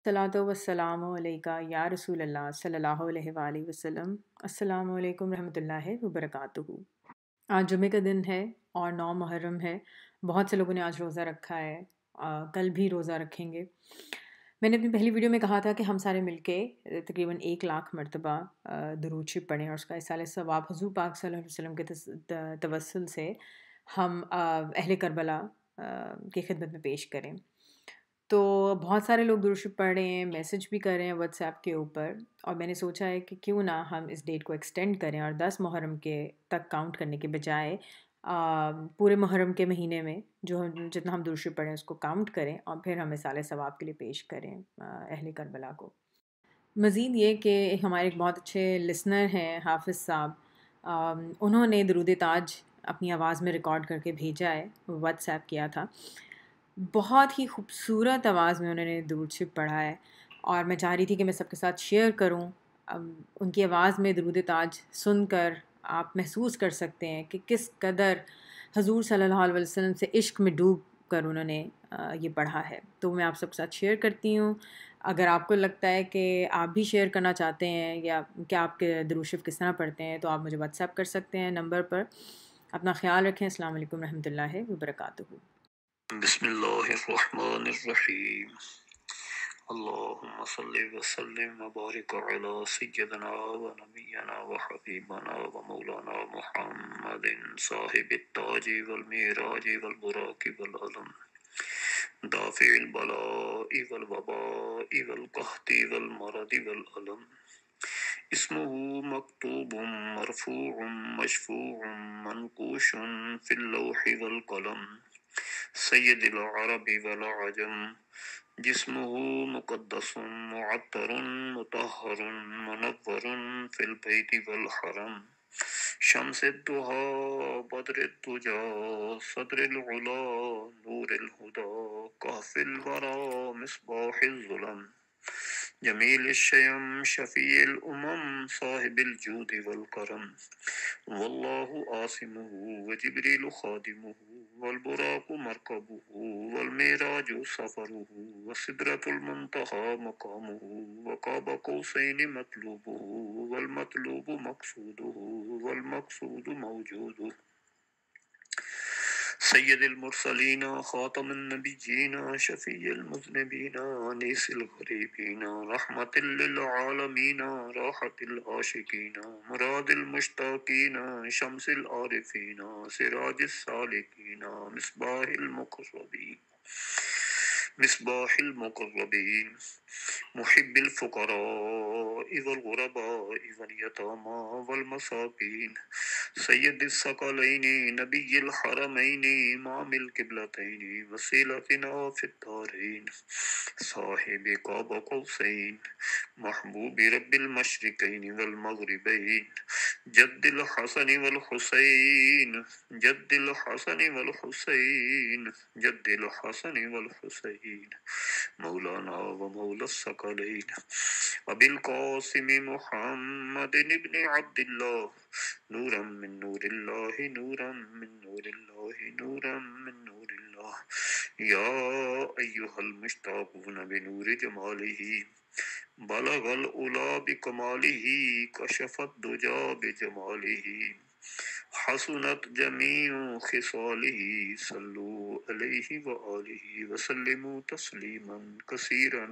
صلاۃ وسلام علیکہ یا رسول اللہ صلی اللہ علیہ وآلہ وسلم۔ السلام علیکم رحمۃ اللہ وبرکاتہ۔ آج جمعہ کا دن ہے اور 9 محرم ہے۔ بہت سے لوگوں نے آج روزہ رکھا ہے، کل بھی روزہ رکھیں گے۔ میں نے اپنی پہلی ویڈیو میں کہا تھا کہ ہم سارے مل کے تقریباً 1,00,000 مرتبہ درود شریف پڑھیں اور اس کا ایصال ثواب حضور پاک صلی اللہ علیہ وسلم کے توسل سے ہم اہل کربلا کی خدمت میں پیش کریں۔ تو بہت سارے لوگ درود شریف پڑھ رہے ہیں، میسج بھی کر رہے ہیں واٹس ایپ کے اوپر، اور میں نے سوچا ہے کہ کیوں نہ ہم اس ڈیٹ کو ایکسٹینڈ کریں اور 10 محرم کے تک کاؤنٹ کرنے کے بجائے پورے محرم کے مہینے میں جتنا ہم درود شریف پڑھیں اس کو کاؤنٹ کریں اور پھر ہم اصال ثواب کے لیے پیش کریں اہل کربلا کو۔ مزید یہ کہ ہمارے ایک بہت اچھے لسنر ہیں حافظ صاحب، انہوں نے درود تاج اپنی آواز میں ریکارڈ کر کے بھیجا ہے، واٹس ایپ کیا تھا۔ بہت ہی خوبصورت آواز میں انہوں نے درود شریف پڑھا ہے اور میں چاہ رہی تھی کہ میں سب کے ساتھ شیئر کروں۔ ان کی آواز میں درود تاج سن کر آپ محسوس کر سکتے ہیں کہ کس قدر حضور صلی اللہ علیہ وسلم سے عشق میں ڈوب کر انہوں نے یہ پڑھا ہے، تو میں آپ سب کے ساتھ شیئر کرتی ہوں۔ اگر آپ کو لگتا ہے کہ آپ بھی شیئر کرنا چاہتے ہیں یا کہ آپ کے درود شریف کس طرح پڑھتے ہیں تو آپ مجھے واٹس ایپ کر سکتے ہیں نمبر پر۔ اپنا خیال رکھیں۔ السلام علیکم رحمۃ اللہ وبرکاتہ۔ بسم اللہ الرحمن الرحیم۔ اللہم صلی وسلم وبارک علی سیدنا و نبینا و حبیبنا و مولانا محمد صاحب التاج والمیراج والبراق والعلم، دافع البلاء والوباء والقحط والمرض والعلم، اسمه مکتوب مرفوع مشفوع منقوش فی اللوح والقلم، سید العرب والعجم، جسمه مقدس معطر مطہر منور فی البیت والحرم، شمس الضحیٰ بدر الدجا صدر العلا نور الہدا کہف الورا مصباح الظلم، جمیل الشیم شفیع الامم صاحب الجود والکرم، واللہ عاصمہ وجبریل خادمہ والبراق مرکبہ والمعراج سفرہ وسدرۃ المنتہی مقامہ وقاب قوسین مطلوبہ والمطلوب مقصودہ والمقصود موجودہ، سید المرسلین خاتم النبیین شفیع المذنبین انیس الغریبین رحمت للعالمین راحت العاشقین مراد المشتاقین شمس العارفین سراج السالکین مصباح المقربین، محب الفقراء والغرباء والیتامی والمساکین، سید الثقلین نبی الحرمین امام القبلتین وسیلتنا فی الدارین، صاحب قاب قوسین محبوب رب المشرقین والمغربین، جد الحسن والحسین جد الحسن والحسین جد الحسن والحسین، مولانا و مولا الثقلین ابی القاسم محمد ابن عبد اللہ، نورا من نور اللہ نورا من نور اللہ نورا من نور اللہ، یا ایہا المشتاقون بنور جمالہ، بلغ العلا بکمالہ کشف الدجا بجمالہ، حسنت جمیع خصالہ، صلوا علیہ وآلہ وسلموا تسلیما کثیرا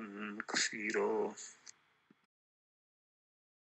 کثیرا۔